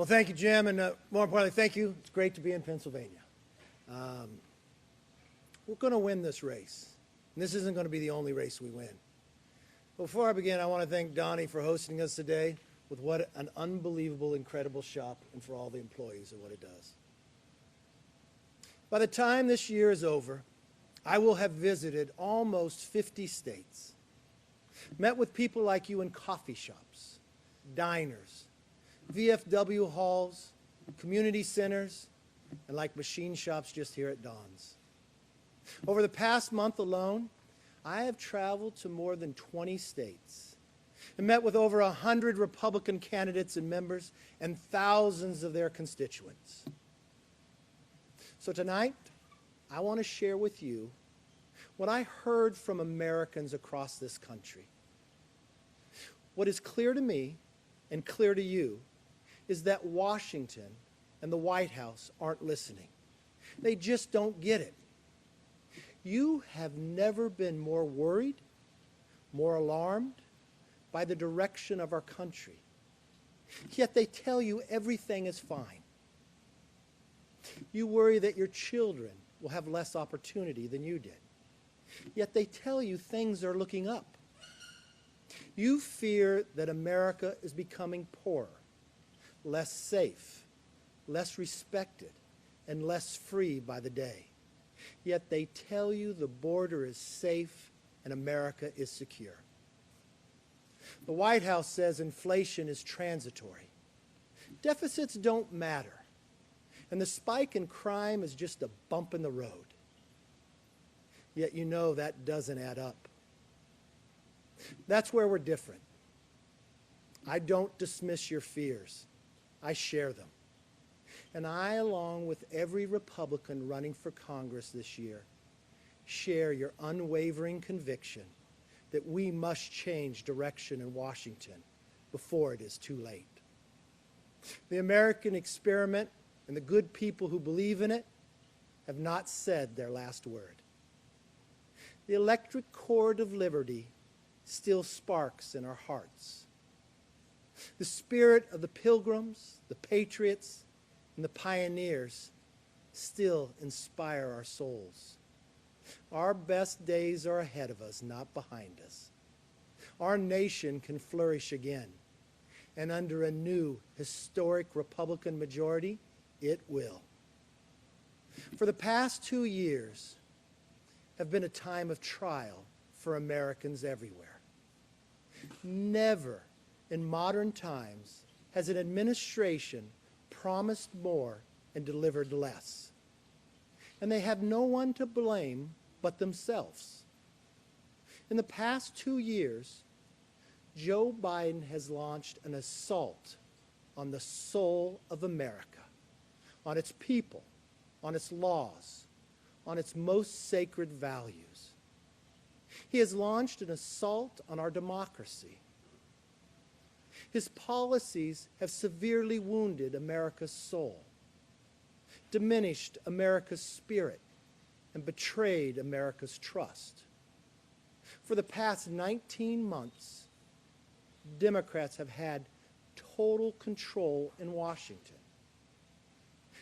Well, thank you, Jim, and more importantly, thank you. It's great to be in Pennsylvania. We're going to win this race, and this isn't going to be the only race we win. Before I begin, I want to thank Donnie for hosting us today with what an unbelievable, incredible shop, and for all the employees of what it does. By the time this year is over, I will have visited almost 50 states, met with people like you in coffee shops, diners, VFW halls, community centers, and like machine shops just here at Don's. Over the past month alone, I have traveled to more than 20 states and met with over 100 Republican candidates and members and thousands of their constituents. So tonight, I want to share with you what I heard from Americans across this country. What is clear to me and clear to you is that Washington and the White House aren't listening. They just don't get it. You have never been more worried, more alarmed by the direction of our country. Yet they tell you everything is fine. You worry that your children will have less opportunity than you did. Yet they tell you things are looking up. You fear that America is becoming poorer, less safe, less respected, and less free by the day. Yet they tell you the border is safe and America is secure. The White House says inflation is transitory. Deficits don't matter. And the spike in crime is just a bump in the road. Yet you know that doesn't add up. That's where we're different. I don't dismiss your fears. I share them. And I, along with every Republican running for Congress this year, share your unwavering conviction that we must change direction in Washington before it is too late. The American experiment and the good people who believe in it have not said their last word. The electric cord of liberty still sparks in our hearts. The spirit of the Pilgrims, the Patriots, and the pioneers still inspire our souls. Our best days are ahead of us, not behind us. Our nation can flourish again, and under a new historic Republican majority, it will. For the past 2 years have been a time of trial for Americans everywhere. Never in modern times has an administration promised more and delivered less. And they have no one to blame but themselves. In the past 2 years, Joe Biden has launched an assault on the soul of America, on its people, on its laws, on its most sacred values. He has launched an assault on our democracy. His policies have severely wounded America's soul, diminished America's spirit, and betrayed America's trust. For the past 19 months, Democrats have had total control in Washington.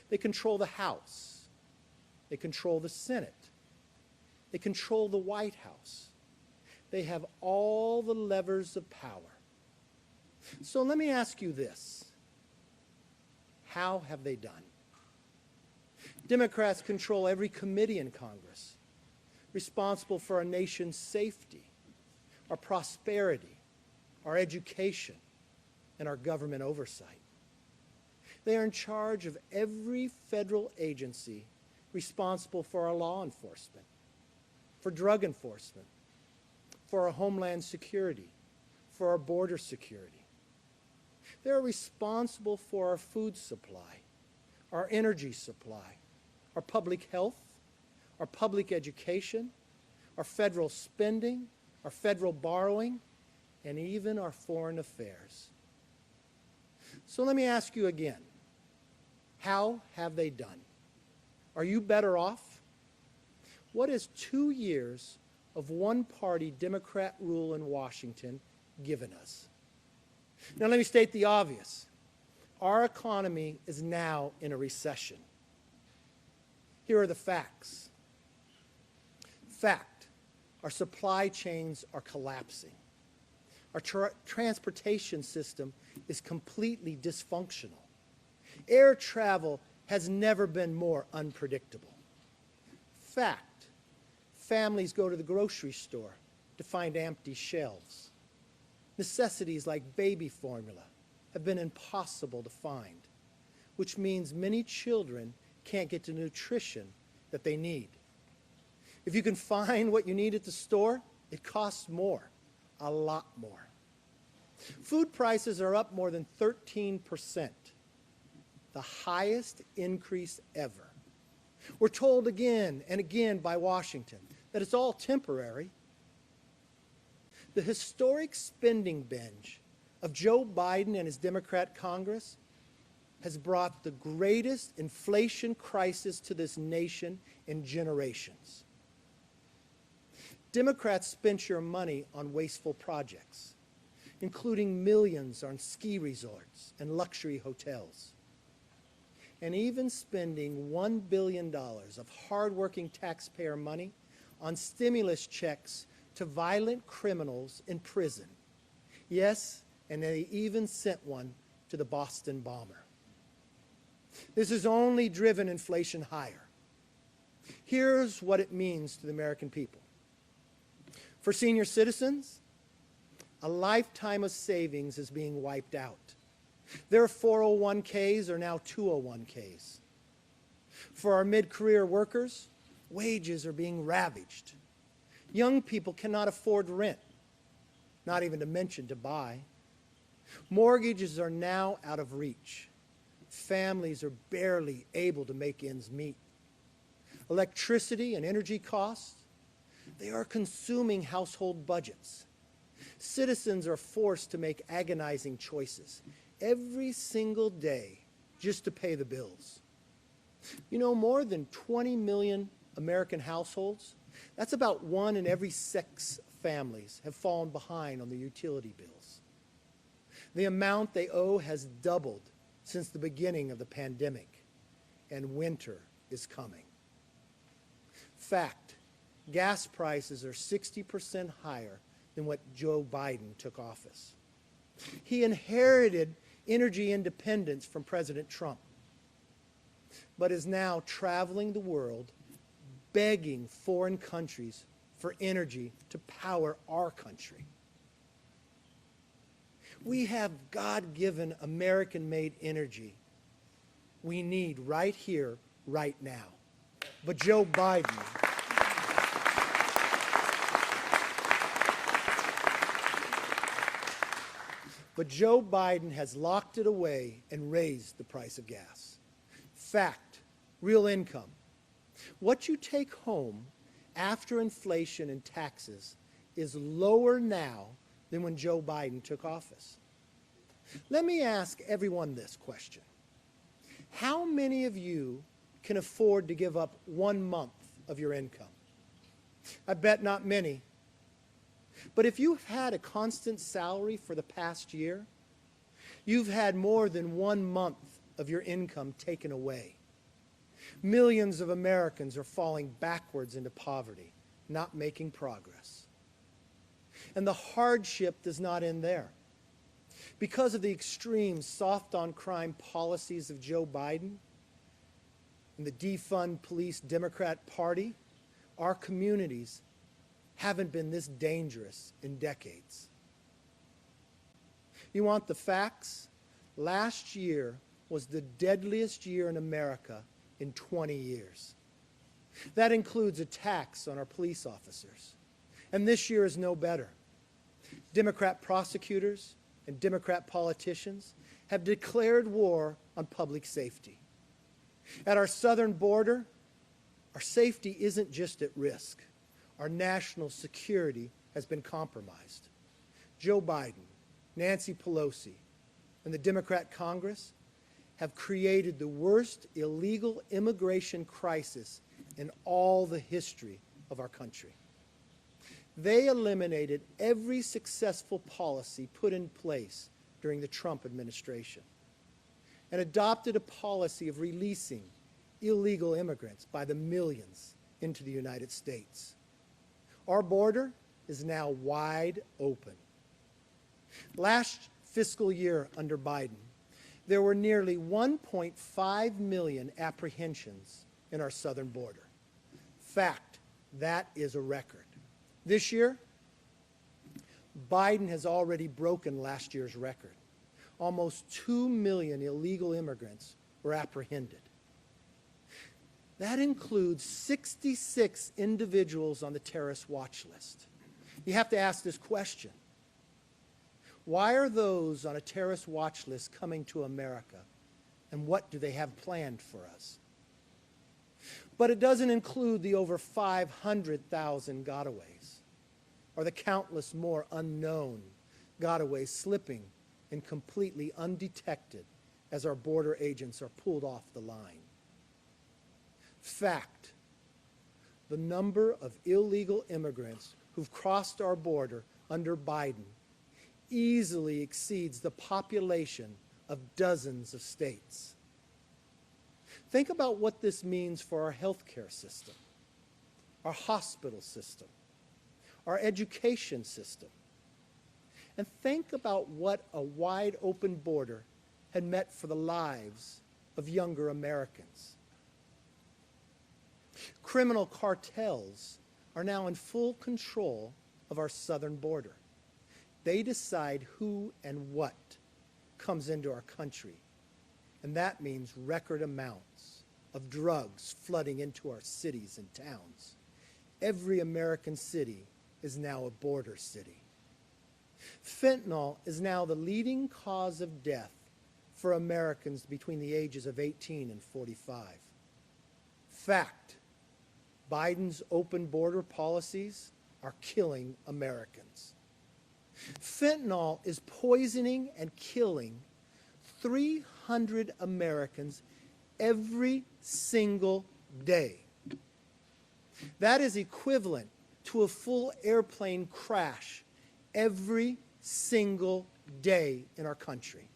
They control the House. They control the Senate. They control the White House. They have all the levers of power. So let me ask you this. How have they done? Democrats control every committee in Congress, responsible for our nation's safety, our prosperity, our education, and our government oversight. They are in charge of every federal agency responsible for our law enforcement, for drug enforcement, for our homeland security, for our border security. They are responsible for our food supply, our energy supply, our public health, our public education, our federal spending, our federal borrowing, and even our foreign affairs. So let me ask you again, how have they done? Are you better off? What has 2 years of one-party Democrat rule in Washington given us? Now let me state the obvious. Our economy is now in a recession. Here are the facts. Fact, our supply chains are collapsing. Our transportation system is completely dysfunctional. Air travel has never been more unpredictable. Fact, families go to the grocery store to find empty shelves. Necessities like baby formula have been impossible to find, which means many children can't get the nutrition that they need. If you can find what you need at the store, it costs more, a lot more. Food prices are up more than 13%, the highest increase ever. We're told again and again by Washington that it's all temporary. The historic spending binge of Joe Biden and his Democrat Congress has brought the greatest inflation crisis to this nation in generations. Democrats spent your money on wasteful projects, including millions on ski resorts and luxury hotels, and even spending $1 billion of hardworking taxpayer money on stimulus checks to violent criminals in prison. Yes, and they even sent one to the Boston bomber. This has only driven inflation higher. Here's what it means to the American people. For senior citizens, a lifetime of savings is being wiped out. Their 401ks are now 201ks. For our mid-career workers, wages are being ravaged. Young people cannot afford rent, not even to mention to buy. Mortgages are now out of reach. Families are barely able to make ends meet. Electricity and energy costs, they are consuming household budgets. Citizens are forced to make agonizing choices every single day just to pay the bills. You know, more than 20 million American households, that's about 1 in every 6 families, have fallen behind on their utility bills. The amount they owe has doubled since the beginning of the pandemic, and winter is coming. Fact, gas prices are 60% higher than what Joe Biden took office. He inherited energy independence from President Trump, but is now traveling the world begging foreign countries for energy to power our country. We have God-given American-made energy we need right here, right now. But Joe Biden has locked it away and raised the price of gas. Fact, real income. What you take home after inflation and taxes is lower now than when Joe Biden took office. Let me ask everyone this question. How many of you can afford to give up 1 month of your income? I bet not many. But if you've had a constant salary for the past year, you've had more than 1 month of your income taken away. Millions of Americans are falling backwards into poverty, not making progress. And the hardship does not end there. Because of the extreme soft-on-crime policies of Joe Biden and the defund police Democrat Party, our communities haven't been this dangerous in decades. You want the facts? Last year was the deadliest year in America in 20 years. That includes attacks on our police officers. And this year is no better. Democrat prosecutors and Democrat politicians have declared war on public safety. At our southern border, our safety isn't just at risk. Our national security has been compromised. Joe Biden, Nancy Pelosi, and the Democrat Congress have created the worst illegal immigration crisis in all the history of our country. They eliminated every successful policy put in place during the Trump administration. and adopted a policy of releasing illegal immigrants by the millions into the United States. Our border is now wide open. Last fiscal year under Biden, there were nearly 1.5 million apprehensions in our southern border. Fact, that is a record. This year, Biden has already broken last year's record. Almost 2 million illegal immigrants were apprehended. That includes 66 individuals on the terrorist watch list. You have to ask this question. Why are those on a terrorist watch list coming to America, and what do they have planned for us? But it doesn't include the over 500,000 gotaways, or the countless more unknown gotaways slipping and completely undetected as our border agents are pulled off the line. Fact, the number of illegal immigrants who've crossed our border under Biden easily exceeds the population of dozens of states. Think about what this means for our healthcare system, our hospital system, our education system. And think about what a wide open border had meant for the lives of younger Americans. Criminal cartels are now in full control of our southern border. They decide who and what comes into our country, and that means record amounts of drugs flooding into our cities and towns. Every American city is now a border city. Fentanyl is now the leading cause of death for Americans between the ages of 18 and 45. Fact, Biden's open border policies are killing Americans. Fentanyl is poisoning and killing 300 Americans every single day. That is equivalent to a full airplane crash every single day in our country.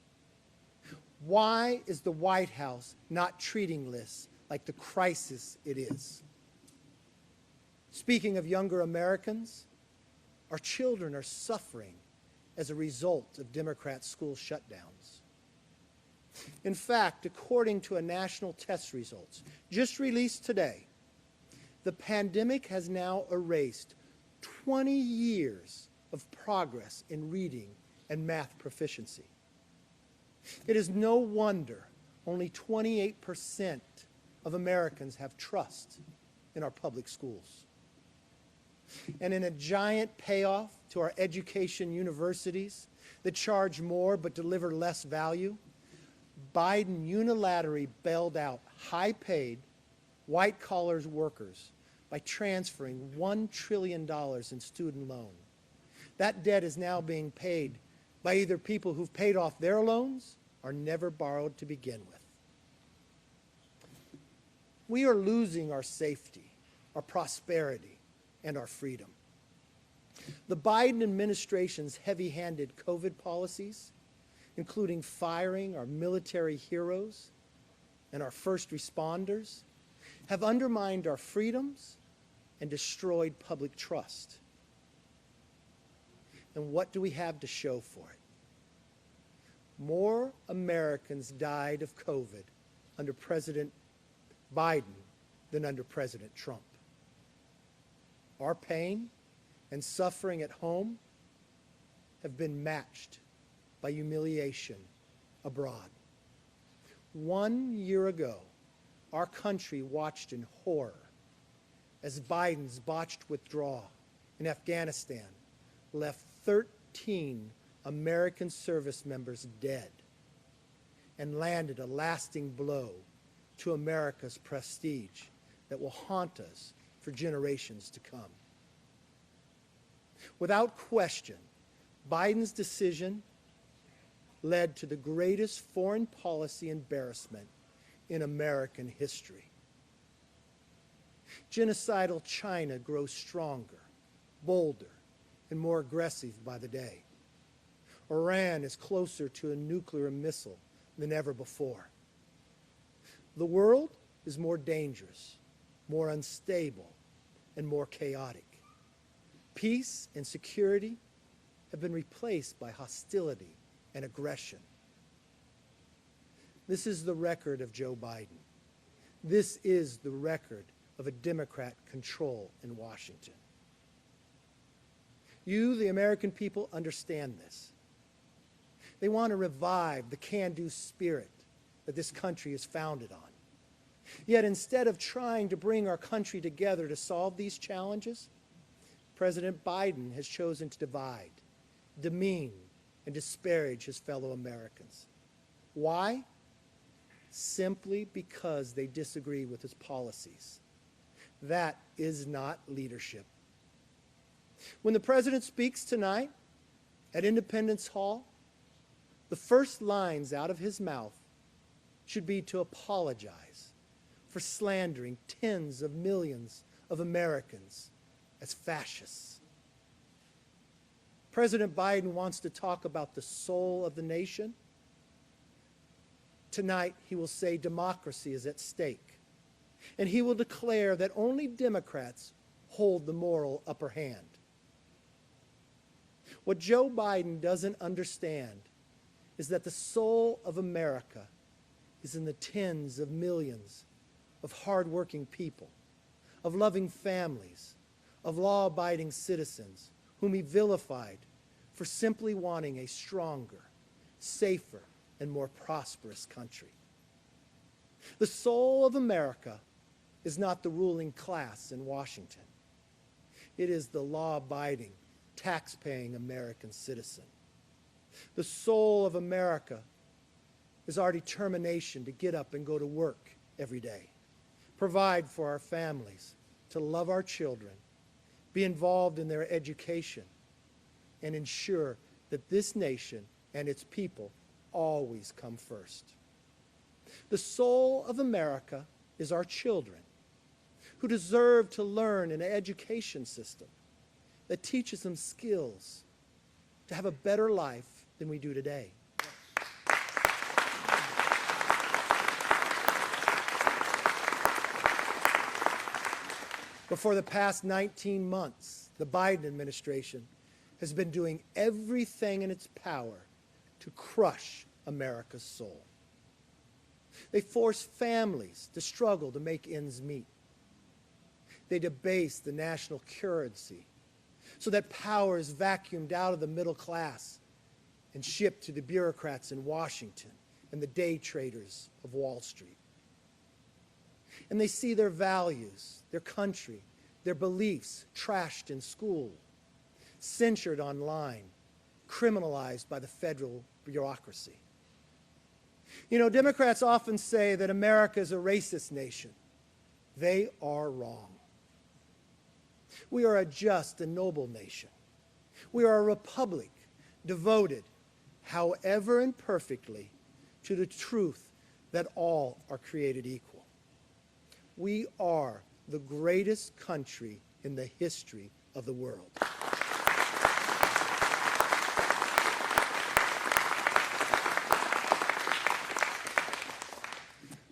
Why is the White House not treating this like the crisis it is? Speaking of younger Americans, our children are suffering as a result of Democrat school shutdowns. In fact, according to a national test results just released today, the pandemic has now erased 20 years of progress in reading and math proficiency. It is no wonder only 28% of Americans have trust in our public schools. And in a giant payoff to our education universities that charge more but deliver less value, Biden unilaterally bailed out high-paid, white-collar workers by transferring $1 trillion in student loan. That debt is now being paid by either people who've paid off their loans or never borrowed to begin with. We are losing our safety, our prosperity, and our freedom. The Biden administration's heavy-handed COVID policies, including firing our military heroes and our first responders, have undermined our freedoms and destroyed public trust. And what do we have to show for it? More Americans died of COVID under President Biden than under President Trump. Our pain and suffering at home have been matched by humiliation abroad. 1 year ago, our country watched in horror as Biden's botched withdrawal in Afghanistan left 13 American service members dead and landed a lasting blow to America's prestige that will haunt us for generations to come. Without question, Biden's decision led to the greatest foreign policy embarrassment in American history. Genocidal China grows stronger, bolder, and more aggressive by the day. Iran is closer to a nuclear missile than ever before. The world is more dangerous, more unstable, and more chaotic. Peace and security have been replaced by hostility and aggression. This is the record of Joe Biden. This is the record of a Democrat control in Washington. You, the American people, understand this. They want to revive the can-do spirit that this country is founded on. Yet instead of trying to bring our country together to solve these challenges, President Biden has chosen to divide, demean, and disparage his fellow Americans. Why? Simply because they disagree with his policies. That is not leadership. When the president speaks tonight at Independence Hall, the first lines out of his mouth should be to apologize for slandering tens of millions of Americans as fascists. President Biden wants to talk about the soul of the nation. Tonight, he will say democracy is at stake, and he will declare that only Democrats hold the moral upper hand. What Joe Biden doesn't understand is that the soul of America is in the tens of millions of hardworking people, of loving families, of law-abiding citizens whom he vilified for simply wanting a stronger, safer, and more prosperous country. The soul of America is not the ruling class in Washington. It is the law-abiding, tax-paying American citizen. The soul of America is our determination to get up and go to work every day, provide for our families, to love our children, be involved in their education, and ensure that this nation and its people always come first. The soul of America is our children, who deserve to learn in an education system that teaches them skills to have a better life than we do today. But for the past 19 months, the Biden administration has been doing everything in its power to crush America's soul. They force families to struggle to make ends meet. They debase the national currency so that power is vacuumed out of the middle class and shipped to the bureaucrats in Washington and the day traders of Wall Street. And they see their values, their country, their beliefs trashed in school, censored online, criminalized by the federal bureaucracy. You know, Democrats often say that America is a racist nation. They are wrong. We are a just and noble nation. We are a republic devoted, however imperfectly, to the truth that all are created equal. We are the greatest country in the history of the world.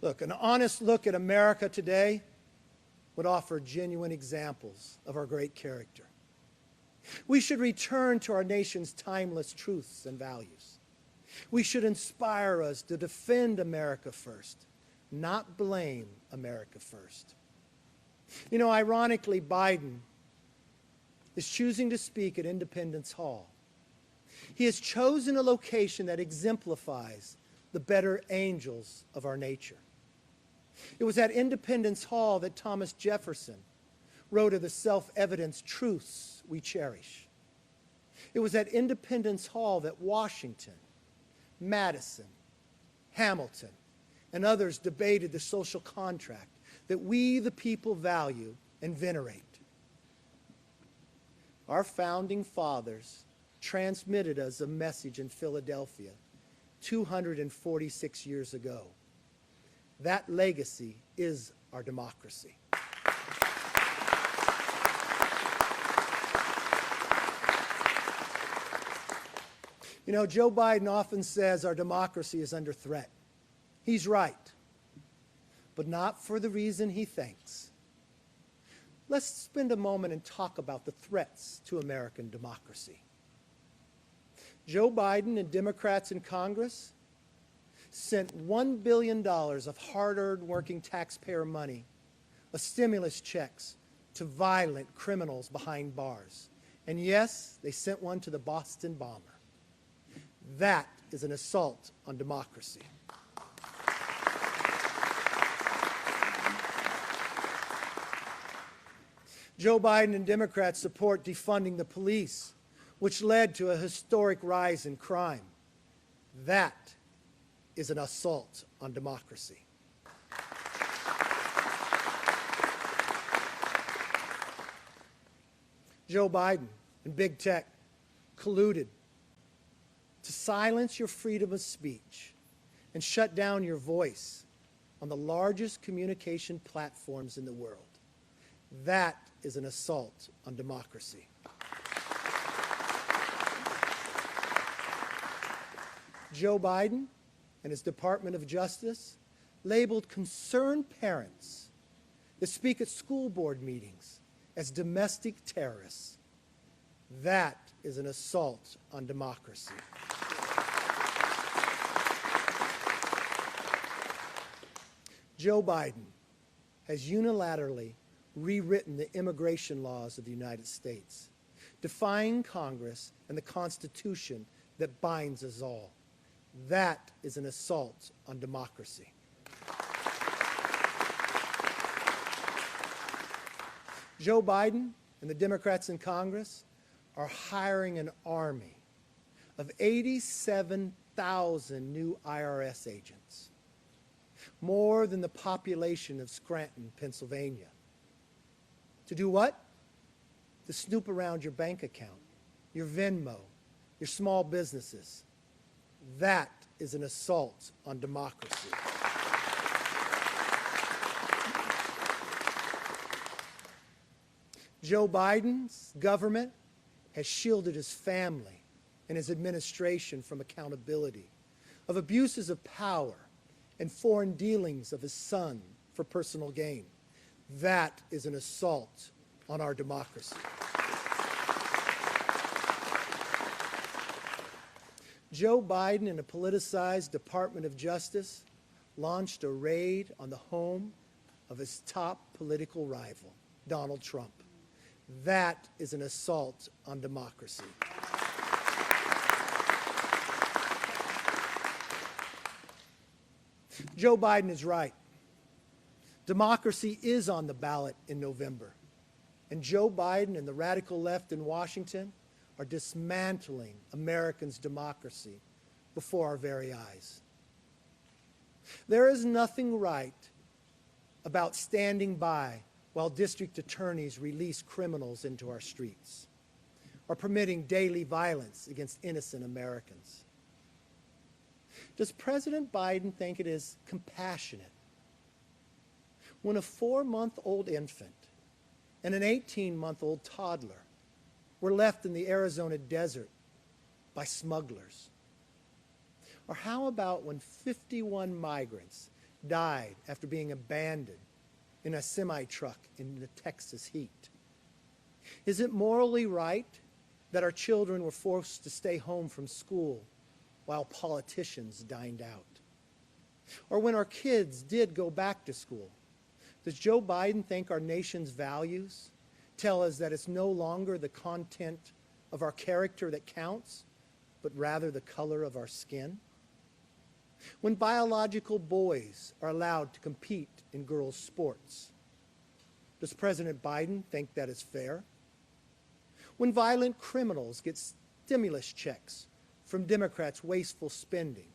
Look, an honest look at America today would offer genuine examples of our great character. We should return to our nation's timeless truths and values. We should inspire us to defend America first, not blame America first. You know, ironically, Biden is choosing to speak at Independence Hall. He has chosen a location that exemplifies the better angels of our nature. It was at Independence Hall that Thomas Jefferson wrote of the self-evident truths we cherish. It was at Independence Hall that Washington, Madison, Hamilton, and others debated the social contract that we, the people, value and venerate. Our founding fathers transmitted us a message in Philadelphia 246 years ago. That legacy is our democracy. You know, Joe Biden often says our democracy is under threat. He's right, but not for the reason he thinks. Let's spend a moment and talk about the threats to American democracy. Joe Biden and Democrats in Congress sent $1 billion of hard-earned working taxpayer money, of stimulus checks, to violent criminals behind bars. And yes, they sent one to the Boston bomber. That is an assault on democracy. Joe Biden and Democrats support defunding the police, which led to a historic rise in crime. That is an assault on democracy. Joe Biden and big tech colluded to silence your freedom of speech and shut down your voice on the largest communication platforms in the world. That is an assault on democracy. Joe Biden and his Department of Justice labeled concerned parents that speak at school board meetings as domestic terrorists. That is an assault on democracy. Joe Biden has unilaterally rewritten the immigration laws of the United States, defying Congress and the Constitution that binds us all. That is an assault on democracy. Joe Biden and the Democrats in Congress are hiring an army of 87,000 new IRS agents, more than the population of Scranton, Pennsylvania. To do what? To snoop around your bank account, your Venmo, your small businesses. That is an assault on democracy. Joe Biden's government has shielded his family and his administration from accountability of abuses of power and foreign dealings of his son for personal gain. That is an assault on our democracy. Joe Biden and a politicized Department of Justice launched a raid on the home of his top political rival, Donald Trump. That is an assault on democracy. Joe Biden is right. Democracy is on the ballot in November. And Joe Biden and the radical left in Washington are dismantling Americans' democracy before our very eyes. There is nothing right about standing by while district attorneys release criminals into our streets, or permitting daily violence against innocent Americans. Does President Biden think it is compassionate when a 4-month-old infant and an 18-month-old toddler were left in the Arizona desert by smugglers? Or how about when 51 migrants died after being abandoned in a semi-truck in the Texas heat? Is it morally right that our children were forced to stay home from school while politicians dined out? Or when our kids did go back to school, does Joe Biden think our nation's values tell us that it's no longer the content of our character that counts, but rather the color of our skin? When biological boys are allowed to compete in girls' sports, does President Biden think that is fair? When violent criminals get stimulus checks from Democrats' wasteful spending,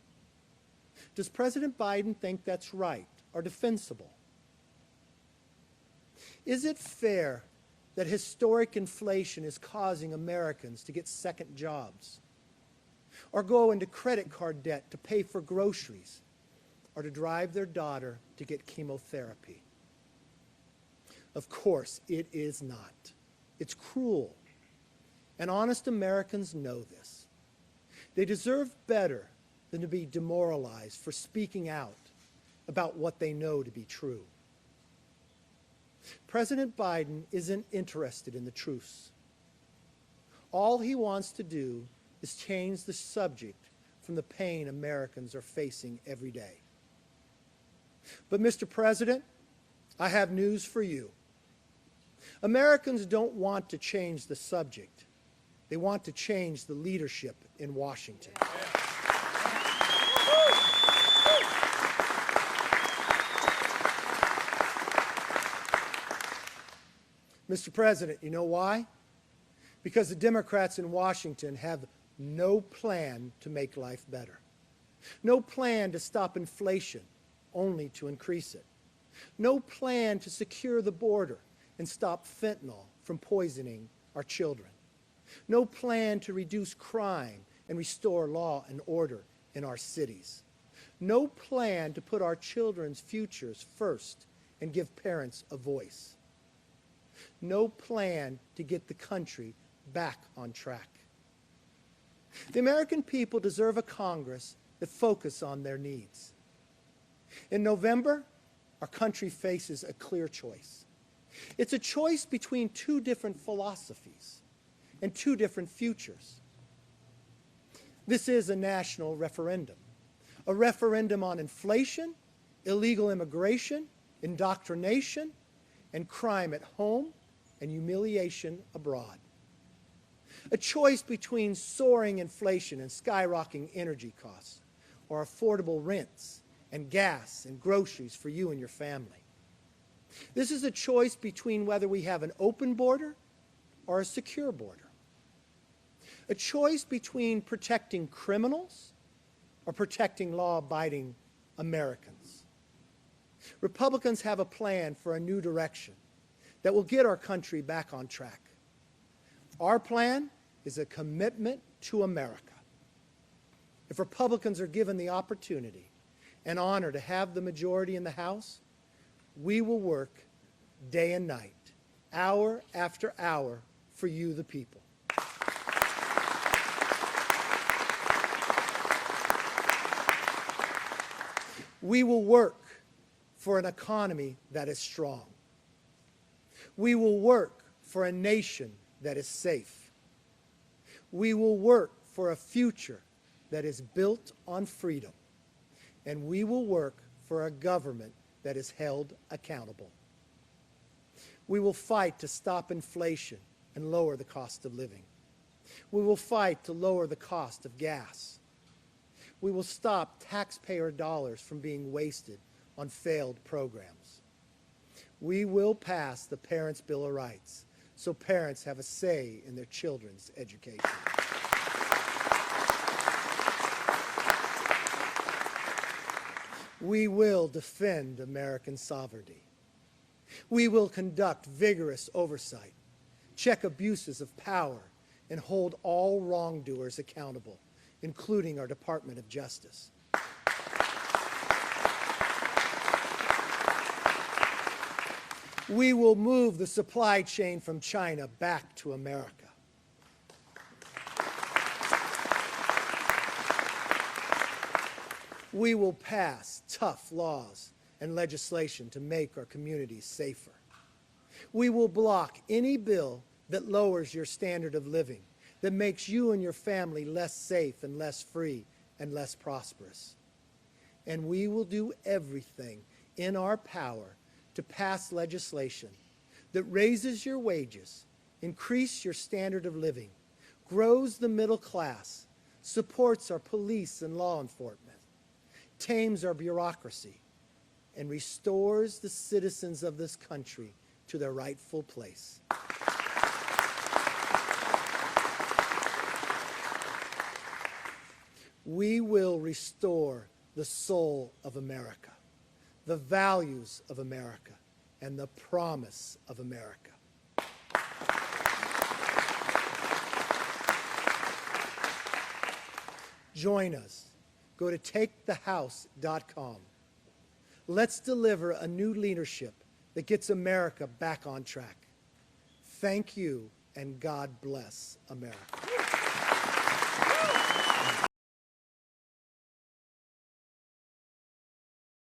does President Biden think that's right or defensible? Is it fair that historic inflation is causing Americans to get second jobs, or go into credit card debt to pay for groceries, or to drive their daughter to get chemotherapy? Of course, it is not. It's cruel. And honest Americans know this. They deserve better than to be demoralized for speaking out about what they know to be true. President Biden isn't interested in the truths. All he wants to do is change the subject from the pain Americans are facing every day. But, Mr. President, I have news for you. Americans don't want to change the subject. They want to change the leadership in Washington. Mr. President, you know why? Because the Democrats in Washington have no plan to make life better. No plan to stop inflation, only to increase it. No plan to secure the border and stop fentanyl from poisoning our children. No plan to reduce crime and restore law and order in our cities. No plan to put our children's futures first and give parents a voice. No plan to get the country back on track. The American people deserve a Congress that focuses on their needs. In November, our country faces a clear choice. It's a choice between two different philosophies and two different futures. This is a national referendum, a referendum on inflation, illegal immigration, indoctrination, and crime at home and humiliation abroad. A choice between soaring inflation and skyrocketing energy costs, or affordable rents and gas and groceries for you and your family. This is a choice between whether we have an open border or a secure border. A choice between protecting criminals or protecting law-abiding Americans. Republicans have a plan for a new direction that will get our country back on track. Our plan is a commitment to America. If Republicans are given the opportunity and honor to have the majority in the House, we will work day and night, hour after hour, for you, the people. We will work for an economy that is strong. We will work for a nation that is safe. We will work for a future that is built on freedom. And we will work for a government that is held accountable. We will fight to stop inflation and lower the cost of living. We will fight to lower the cost of gas. We will stop taxpayer dollars from being wasted on failed programs. We will pass the Parents' Bill of Rights so parents have a say in their children's education. We will defend American sovereignty. We will conduct vigorous oversight, check abuses of power, and hold all wrongdoers accountable, including our Department of Justice. We will move the supply chain from China back to America. We will pass tough laws and legislation to make our communities safer. We will block any bill that lowers your standard of living, that makes you and your family less safe and less free and less prosperous. And we will do everything in our power to pass legislation that raises your wages, increases your standard of living, grows the middle class, supports our police and law enforcement, tames our bureaucracy, and restores the citizens of this country to their rightful place. We will restore the soul of America, the values of America, and the promise of America. Join us. Go to takethehouse.com. Let's deliver a new leadership that gets America back on track. Thank you, and God bless America.